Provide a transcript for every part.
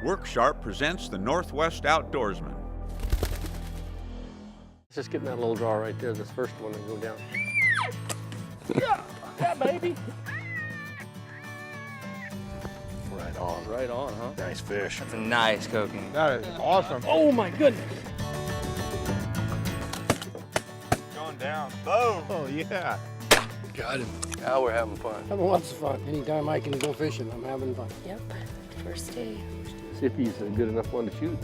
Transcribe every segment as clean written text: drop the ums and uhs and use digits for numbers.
Work Sharp presents the Northwest Outdoorsman. Just getting that little draw right there, this first one, and go down. Yeah, baby. Right on, huh? Nice fish. That's a nice kokanee. That is awesome. Oh my goodness. Going down. Boom. Oh, yeah. Got him. Now we're having fun. Having lots of fun. Anytime I can go fishing, I'm having fun. Yep, first day. See if he's a good enough one to shoot.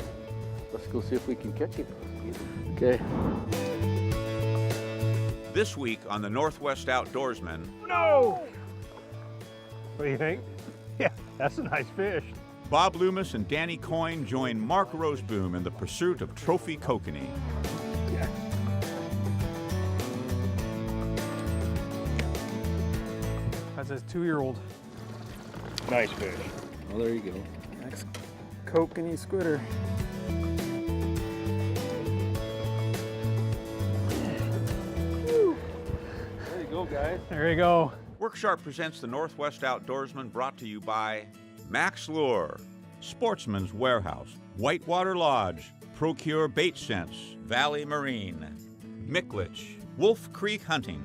Let's go see if we can catch him. Okay. This week on the Northwest Outdoorsman, No! What do you think? Yeah, that's a nice fish. Bob Loomis and Danny Coyne join Mark Roseboom in the pursuit of trophy kokanee. That's his 2-year-old. Nice fish. Well, there you go. Next kokanee squidder. There you go, guys. There you go. Work Sharp presents the Northwest Outdoorsman, brought to you by Max Lure, Sportsman's Warehouse, Whitewater Lodge, Procure Bait Sense, Valley Marine, Micklich, Wolf Creek Hunting.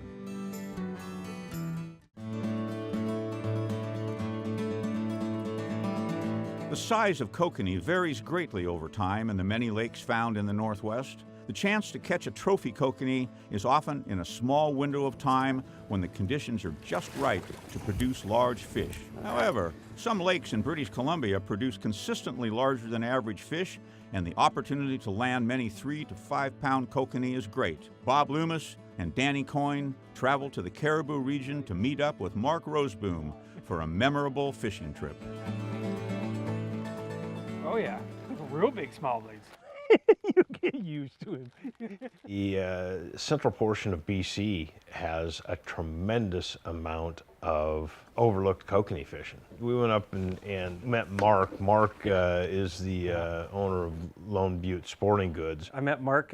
The size of kokanee varies greatly over time in the many lakes found in the Northwest. The chance to catch a trophy kokanee is often in a small window of time when the conditions are just right to produce large fish. However, some lakes in British Columbia produce consistently larger than average fish, and the opportunity to land many 3 to 5 pound kokanee is great. Bob Loomis and Danny Coyne travel to the Cariboo Region to meet up with Mark Roseboom for a memorable fishing trip. Oh yeah, real big smallblades. You get used to him. The central portion of BC has a tremendous amount of overlooked kokanee fishing. We went up and met Mark. Mark is the owner of Lone Butte Sporting Goods. I met Mark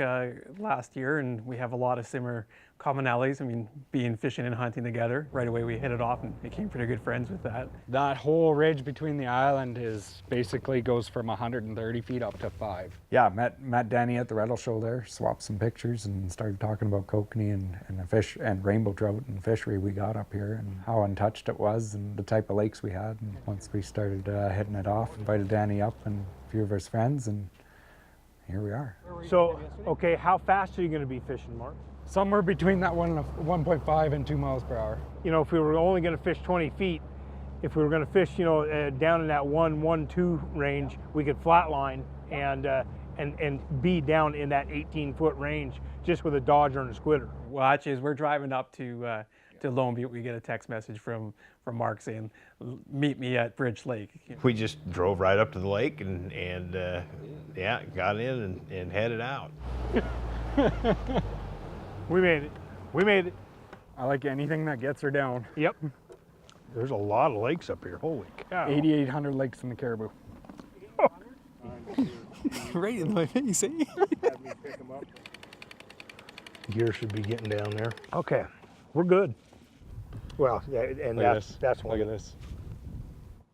last year, and we have a lot of similar commonalities. I mean, being fishing and hunting together, right away we hit it off and became pretty good friends with that. That whole ridge between the island is basically goes from 130 feet up to 5. Yeah, met Danny at the Rattle Show there, swapped some pictures and started talking about kokanee and the fish and rainbow trout and fishery we got up here and how untouched it was and the type of lakes we had. And once we started hitting it off, invited Danny up and a few of his friends, and here we are. So, okay, how fast are you going to be fishing, Mark? Somewhere between that 1.5 and 2 miles per hour. You know, if we were only going to fish 20 feet, if we were going to fish, you know, down in that 1-1-2 range, we could flatline and be down in that 18-foot range just with a dodger and a squidder. Well, actually, as we're driving up to Lone Butte, we get a text message from Mark saying, "Meet me at Bridge Lake." We just drove right up to the lake and yeah, got in and headed out. We made it. We made it. I like anything that gets her down. Yep. There's a lot of lakes up here. Holy cow. 8,800 lakes in the Cariboo. Right in my face, eh? Have me pick 'em up. Gear should be getting down there. Okay, we're good. Well, yeah, and that's one. Look at this.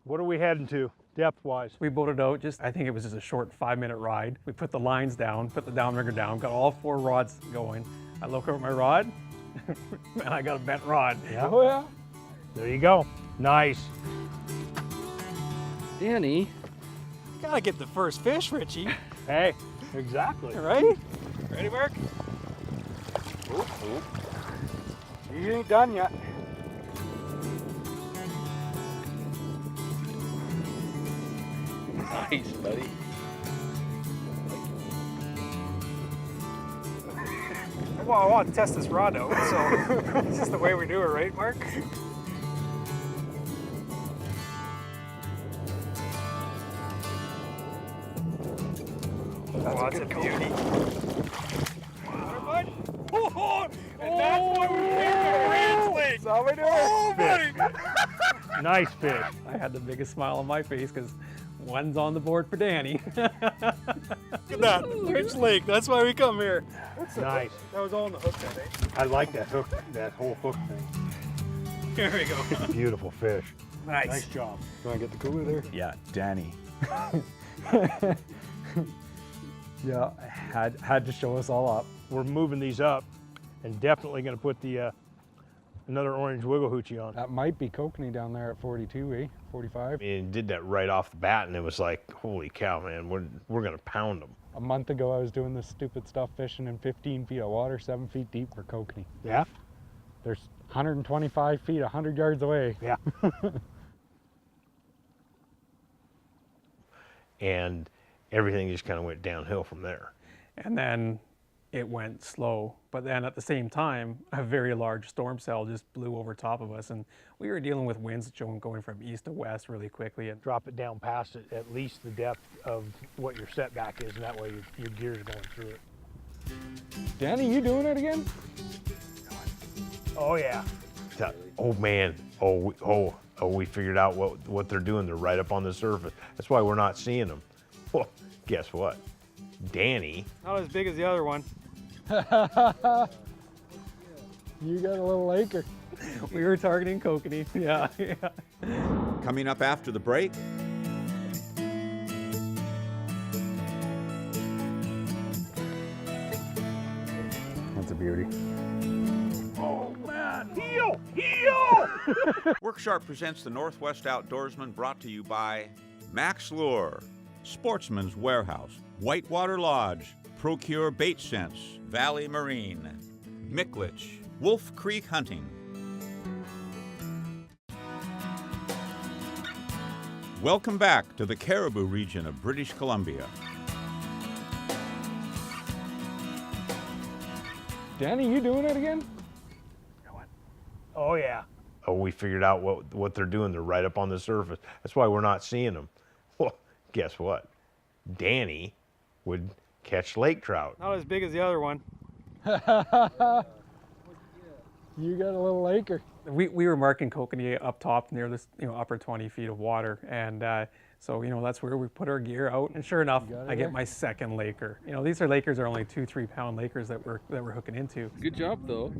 What are we heading to, depth-wise? We boated out I think it was just a short 5-minute ride. We put the lines down, put the downrigger down, got all 4 rods going. I look over at my rod, and I got a bent rod. Yeah. Oh, yeah. There you go. Nice. Danny. You gotta get the first fish, Richie. Hey, exactly. Right? Ready, Mark? You ain't done yet. Nice, buddy. Well, I want to test this rod out, so it's just the way we do it, right, Mark? That's a beauty. Wow. Oh, and that's why we came to Bridge Lake. That's how we do it. Oh, buddy. Nice fish. I had the biggest smile on my face because one's on the board for Danny. Look at that, Bridge Lake. That's why we come here. Nice. That was all on the hook that day. I like that hook, that whole hook thing. Here we go. Beautiful fish. Nice. Nice job. You want to get the cooler there? Yeah, Danny. Yeah, had to show us all up. We're moving these up and definitely going to put the another orange wiggle hoochie on. That might be kokanee down there at 42, eh? 45. And did that right off the bat, and it was like, holy cow, man, we're going to pound them. A month ago, I was doing this stupid stuff fishing in 15 feet of water, 7 feet deep for kokanee. Yeah? There's 125 feet, 100 yards away. Yeah. And everything just kind of went downhill from there. And then it went slow. But then at the same time, a very large storm cell just blew over top of us. And we were dealing with winds going from east to west really quickly. And Drop it down past it, at least the depth of what your setback is, and that way your gear's going through it. Danny, you doing it again? Oh, yeah. Oh, man. We figured out what they're doing. They're right up on the surface. That's why we're not seeing them. Well, guess what? Danny. not as big as the other one. You got a little acre. We were targeting kokanee. Yeah, yeah. Coming up after the break, That's a beauty. Oh, man. Heel! Heel! Worksharp presents the Northwest Outdoorsman, brought to you by Max Lure, Sportsman's Warehouse, Whitewater Lodge, Procure Bait Sense, Valley Marine, Micklich, Wolf Creek Hunting. Welcome back to the Cariboo Region of British Columbia. Danny, you doing it again? Oh, yeah. Oh, we figured out what they're doing. They're right up on the surface. That's why we're not seeing them. Well, guess what? Danny would catch lake trout. Not as big as the other one. You got a little acre. We were marking kokanee up top near this, upper 20 feet of water. And so, that's where we put our gear out. And sure enough, I get my second laker. These lakers are only 2-3 pound lakers that we're hooking into. Good job, though.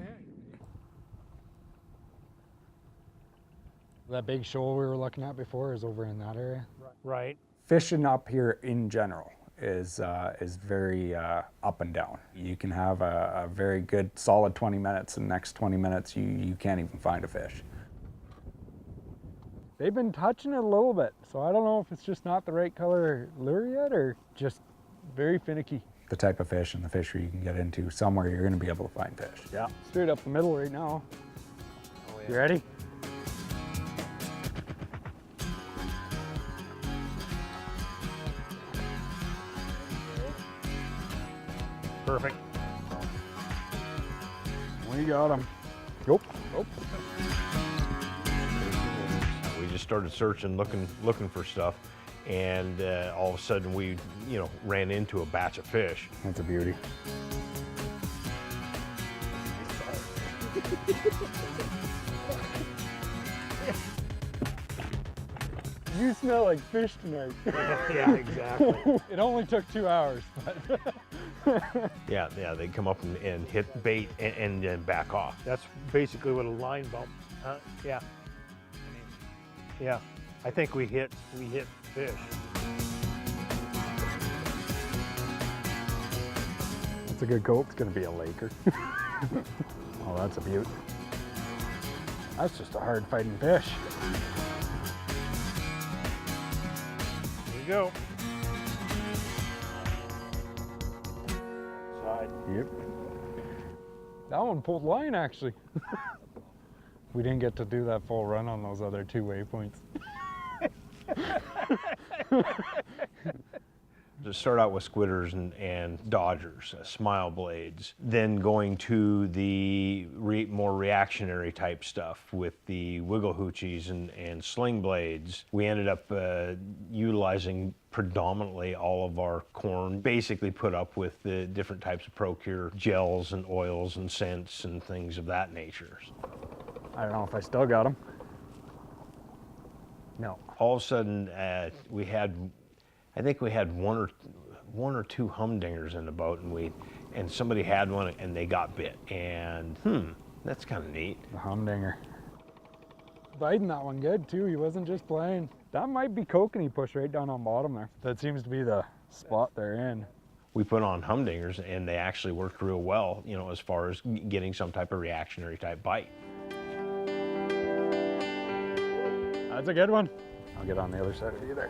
That big shoal we were looking at before is over in that area. Right. Fishing up here in general is very up and down. You can have a very good solid 20 minutes, and the next 20 minutes you can't even find a fish. They've been touching it a little bit, so I don't know if it's just not the right color lure yet or just very finicky. The type of fish and the fishery you can get into, somewhere you're going to be able to find fish. Yeah, straight up the middle right now. You ready? Perfect. We got him. Nope. We just started searching, looking for stuff, and all of a sudden we, ran into a batch of fish. That's a beauty. You smell like fish tonight. Yeah, exactly. It only took 2 hours, but Yeah, they come up and hit bait and then back off. That's basically what a line bump. Yeah. Yeah, I think we hit fish. it's a good coat. It's gonna be a laker. Oh, that's a beaut. That's just a hard fighting fish. Here we go. Side. Yep. That one pulled line actually. We didn't get to do that full run on those other 2 waypoints. To start out with squitters and dodgers, smile blades, then going to the more reactionary type stuff with the wiggle hoochies and sling blades. We ended up utilizing predominantly all of our corn, basically put up with the different types of Procure gels and oils and scents and things of that nature. I don't know if I still got them. No. All of a sudden, I think we had one or two humdingers in the boat, and somebody had one and they got bit, and that's kind of neat. The humdinger. biting that one good too. He wasn't just playing. That might be kokanee push right down on bottom there. That seems to be the spot they're in. We put on humdingers and they actually worked real well, you know, as far as getting some type of reactionary type bite. That's a good one. I'll get on the other side of you there.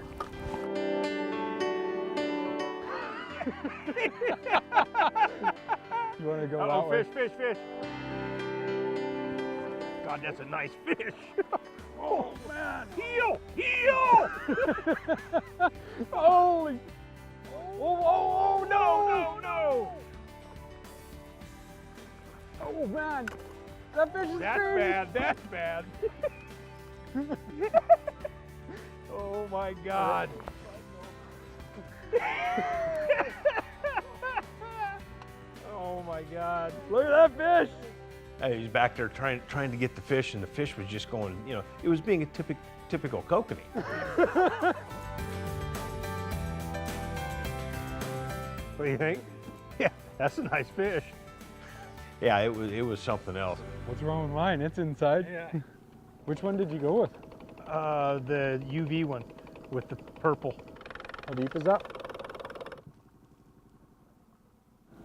You want to go that way? Fish. God, that's a nice fish. Oh, man. Heel! Holy! Oh, no! Oh man! That fish is That's crazy. bad, that's bad. Oh my God. Oh my God. Look at that fish! Hey, he's back there trying to get the fish, and the fish was just going, you know, it was being a typical kokanee. What do you think? Yeah, that's a nice fish. Yeah, it was something else. What's wrong with mine? It's inside. Yeah. Which one did you go with? The UV one with the purple. How deep is that?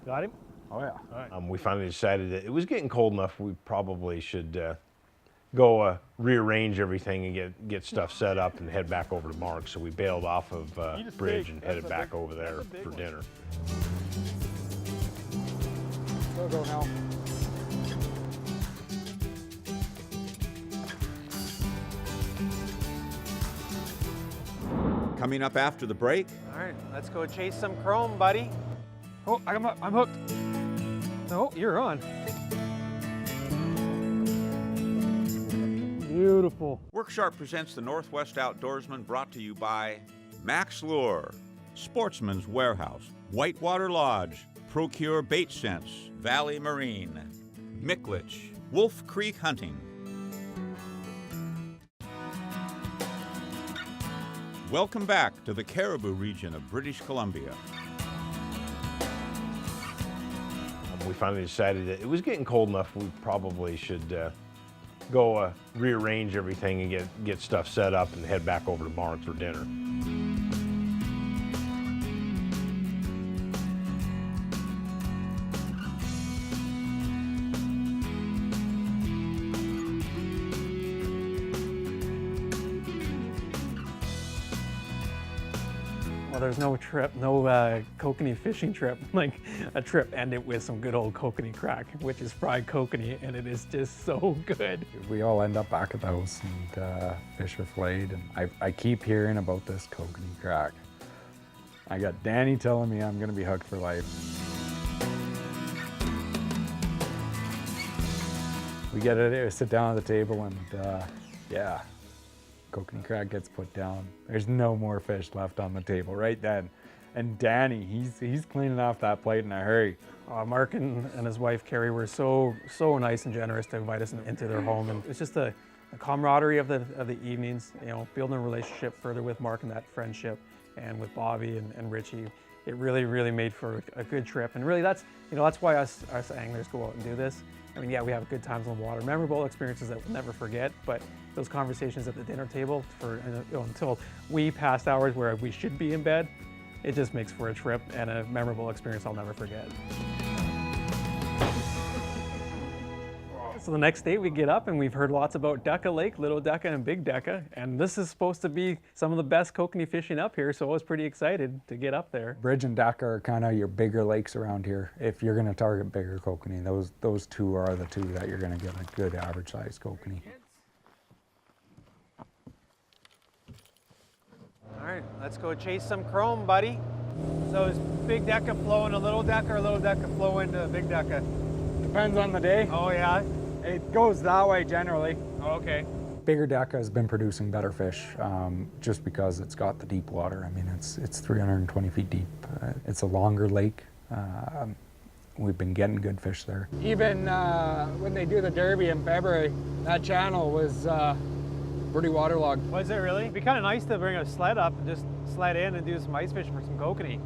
Got him? Oh yeah. All right. We finally decided that it was getting cold enough. We probably should go rearrange everything and get stuff set up and head back over to Mark. So we bailed off of Bridge and headed back over there for dinner. Go now. Coming up after the break, All right, let's go chase some chrome, buddy. Oh, I'm hooked. Oh, you're on. Beautiful. Worksharp presents the Northwest Outdoorsman, brought to you by Max Lure, Sportsman's Warehouse, Whitewater Lodge, Procure Bait Sense, Valley Marine, Micklich, Wolf Creek Hunting. Welcome back to the Cariboo Region of British Columbia. We finally decided that it was getting cold enough. We probably should go rearrange everything and get stuff set up and head back over to Mark for dinner. Well, there's no trip, no kokanee fishing trip, like a trip ended with some good old kokanee crack, which is fried kokanee, and it is just so good. We all end up back at the house and fish are filleted, and I keep hearing about this kokanee crack. I got Danny telling me I'm gonna be hooked for life. We get it, sit down at the table, and yeah, kokanee crack gets put down. There's no more fish left on the table right then. And Danny, he's cleaning off that plate in a hurry. Mark and his wife Carrie were so nice and generous to invite us into their home, and it's just the camaraderie of the evenings. You know, building a relationship further with Mark and that friendship, and with Bobby and Richie. It really made for a good trip, and really that's why us anglers go out and do this. I mean, yeah, we have good times on the water, memorable experiences that we'll never forget, but those conversations at the dinner table until we past hours where we should be in bed, it just makes for a trip and a memorable experience I'll never forget. So the next day we get up and we've heard lots about Ducka Lake, Little Ducka and Big Ducka, and this is supposed to be some of the best kokanee fishing up here, so I was pretty excited to get up there. Bridge and Ducka are kind of your bigger lakes around here. If you're gonna target bigger kokanee, those two are the two that you're gonna get a good average size kokanee. All right, let's go chase some chrome, buddy. So is Big Ducka flowing a Little Ducka or Little Ducka flowing to Big Ducka? Depends on the day. Oh yeah? It goes that way generally. Oh, okay. Bigger Ducka has been producing better fish just because it's got the deep water. I mean, it's 320 feet deep. It's a longer lake. We've been getting good fish there. Even when they do the Derby in February, that channel was pretty waterlogged. Was it really? It'd be kind of nice to bring a sled up and just sled in and do some ice fishing for some kokanee.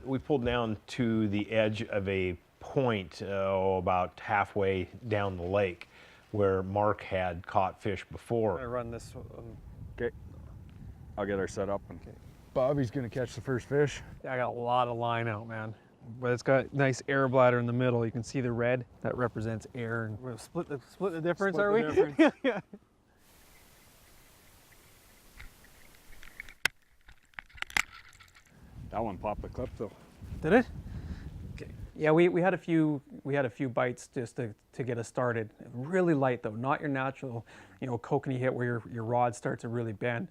We pulled down to the edge of a point about halfway down the lake where Mark had caught fish I'm before. gonna run this. Okay. I'll get her set up. And Bobby's gonna catch the first fish. I got a lot of line out, man. But it's got nice air bladder in the middle. You can see the red. That represents air. And we're split the difference, Split are the we? difference. Yeah. That one popped the clip though. Did it? Okay. Yeah, we had a few bites just to get us started. Really light though, not your natural, kokanee hit where your rod starts to really bend.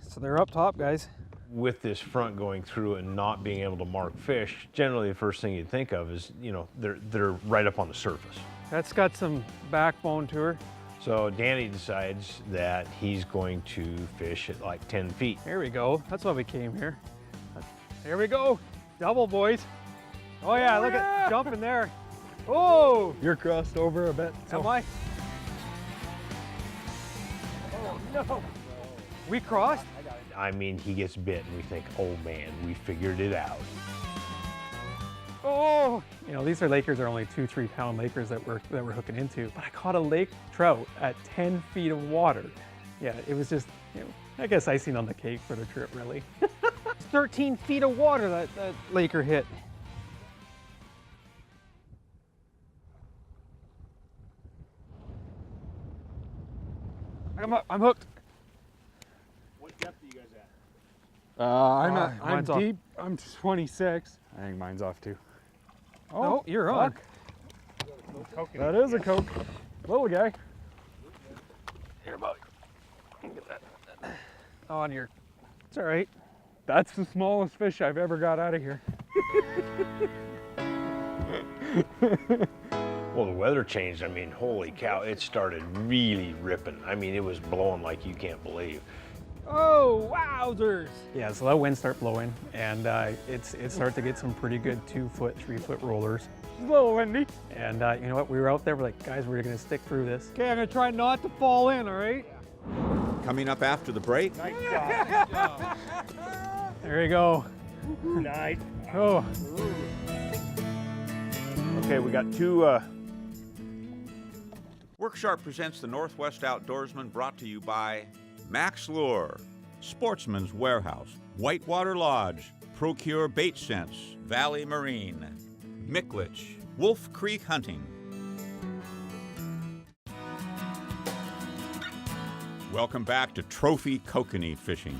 So they're up top, guys. With this front going through and not being able to mark fish, generally the first thing you'd think of is, they're right up on the surface. That's got some backbone to her. So Danny decides that he's going to fish at like 10 feet. Here we go. That's why we came here. Here we go. Double, boys. Oh yeah, look at jumping there. Oh! You're crossed over a bit. So. Am I? Oh no. We crossed? I mean, he gets bit and we think, oh man, we figured it out. Oh! These lakers are only 2-3 pound lakers that we're hooking into. But I caught a lake trout at 10 feet of water. Yeah, it was just, I guess icing on the cake for the trip, really. 13 feet of water that laker hit. I'm hooked. What depth are you guys at? I'm mine's off. deep. I'm 26. I think mine's off too. Oh, you're on. That is a Coke. Little guy. Here, buddy. Get that on your. It's all right. That's the smallest fish I've ever got out of here. Well, the weather changed. I mean, holy cow, it started really ripping. I mean, it was blowing like you can't believe. Oh, wowzers! Yeah, so that wind start blowing, and it started to get some pretty good 2-foot, 3-foot rollers. It's a little windy. And you know what? We were out there. We're like, guys, we're gonna stick through this. Okay, I'm gonna try not to fall in. All right. Coming up after the break, Nice job. There you go. Nice. Oh. Okay, we got two. Worksharp presents the Northwest Outdoorsman, brought to you by Max Lure, Sportsman's Warehouse, Whitewater Lodge, Procure Bait Sense, Valley Marine, Micklich, Wolf Creek Hunting. Welcome back to Trophy Kokanee Fishing.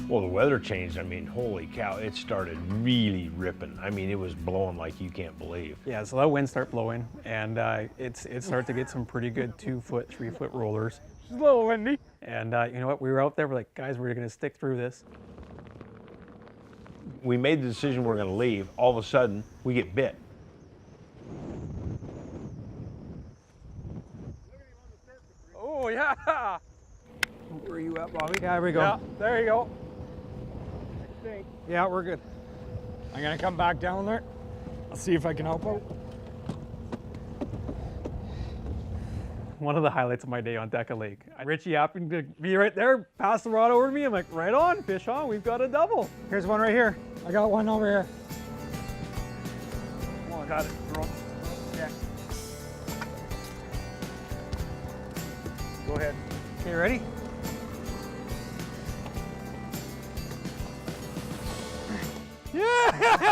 Well, the weather changed. I mean, holy cow, it started really ripping. I mean, it was blowing like you can't believe. Yeah, so that wind start blowing, and it started to get some pretty good 2-foot, 3-foot rollers. It's a little windy. And you know what? We were out there. We're like, guys, we're gonna stick through this. We made the decision we're going to leave. All of a sudden, we get bit. Oh yeah! Where are you at, Bobby? Yeah, here we go. Yeah, there you go. Yeah, we're good. I'm gonna come back down there. I'll see if I can help out. One of the highlights of my day on Deca Lake. Richie happened to be right there, pass the rod over to me. I'm like, right on, fish on, we've got a double. Here's one right here. I got one over here. Oh, I got it. Yeah. Go ahead. Okay, ready? Yeah!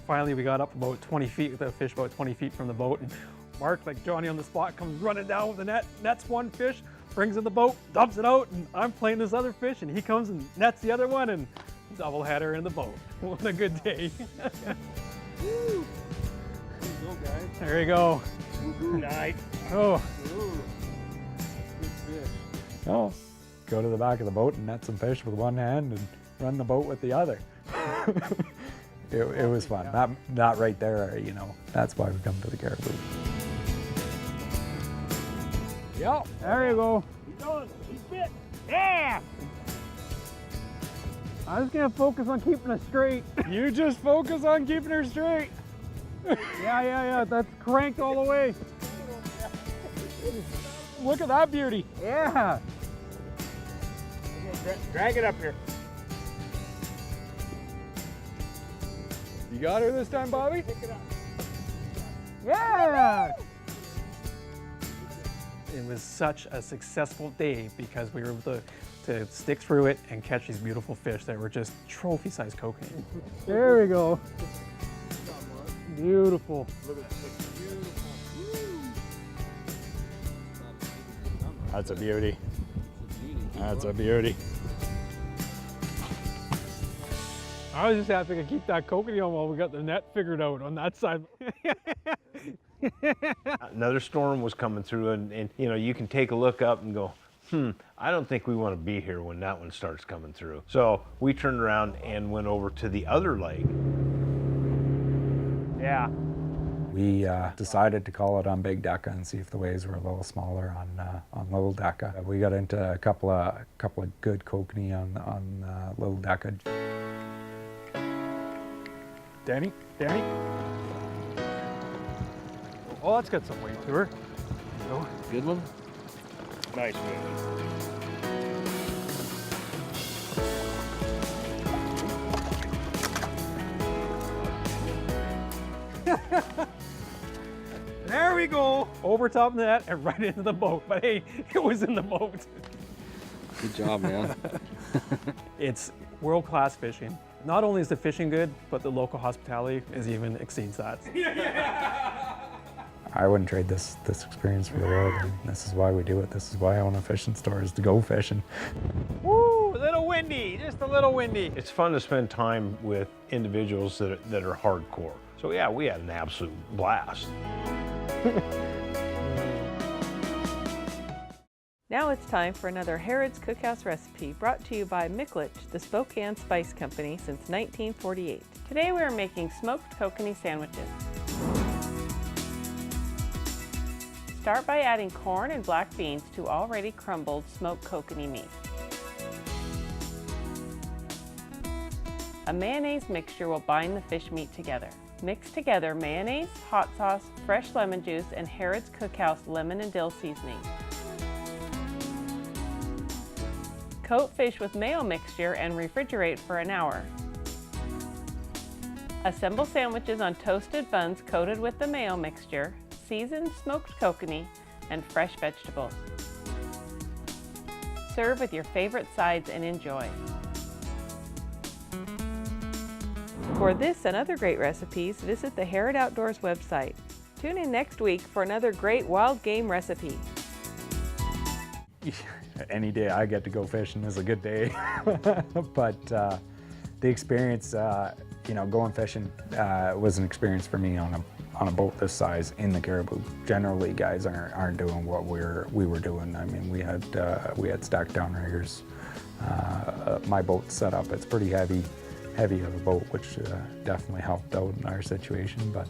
Finally, we got up about 20 feet, the fish about 20 feet from the boat. And Mark, like Johnny on the spot, comes running down with the net, nets one fish, brings in the boat, dumps it out, and I'm playing this other fish, and he comes and nets the other one, and double header in the boat. What a good day. There you go. Nice. Oh. Oh, go to the back of the boat and net some fish with one hand and run the boat with the other. It was fun. Not right there, you know. That's why we come to the Cariboo. Yep, there you go. He's on. He's bit. Yeah! I was gonna focus on keeping it straight. You just focus on keeping her straight. Yeah, that's cranked all the way. Look at that beauty. Yeah. Drag it up here. You got her this time, Bobby? Yeah. It was such a successful day because we were able to stick through it and catch these beautiful fish that were just trophy-sized kokanee. There we go. Beautiful. That's a beauty. That's a beauty. I was just happy to keep that kokanee on while we got the net figured out on that side. Another storm was coming through, and you know, you can take a look up and go, I don't think we want to be here when that one starts coming through. So we turned around and went over to the other lake. Yeah. We decided to call it on Big Decca and see if the waves were a little smaller on Little Decca. We got into a couple of good kokanee on Little Decca. Danny? Oh, that's got some weight to her. Good one? Nice movie. There we go. Over top of that and right into the boat. But hey, it was in the boat. Good job, man. It's world-class fishing. Not only is the fishing good, but the local hospitality even exceeds that. I wouldn't trade this experience for the world. And this is why we do it. This is why I own a fishing store, is to go fishing. Woo, a little windy, just a little windy. It's fun to spend time with individuals that are hardcore. So yeah, we had an absolute blast. Now it's time for another Harrod's Cookhouse recipe brought to you by Micklich, the Spokane Spice Company since 1948. Today we are making smoked kokanee sandwiches. Start by adding corn and black beans to already crumbled smoked kokanee meat. A mayonnaise mixture will bind the fish meat together. Mix together mayonnaise, hot sauce, fresh lemon juice, and Harrod's Cookhouse lemon and dill seasoning. Coat fish with mayo mixture and refrigerate for an hour. Assemble sandwiches on toasted buns coated with the mayo mixture, seasoned smoked kokanee, and fresh vegetables. Serve with your favorite sides and enjoy. For this and other great recipes, visit the Harrod Outdoors website. Tune in next week for another great wild game recipe. Any day I get to go fishing is a good day. But the experience, going fishing was an experience for me on a boat this size in the Cariboo. Generally, guys aren't doing what we were doing. I mean, we had stacked down riggers. My boat's set up. It's pretty heavy of a boat, which definitely helped out in our situation. But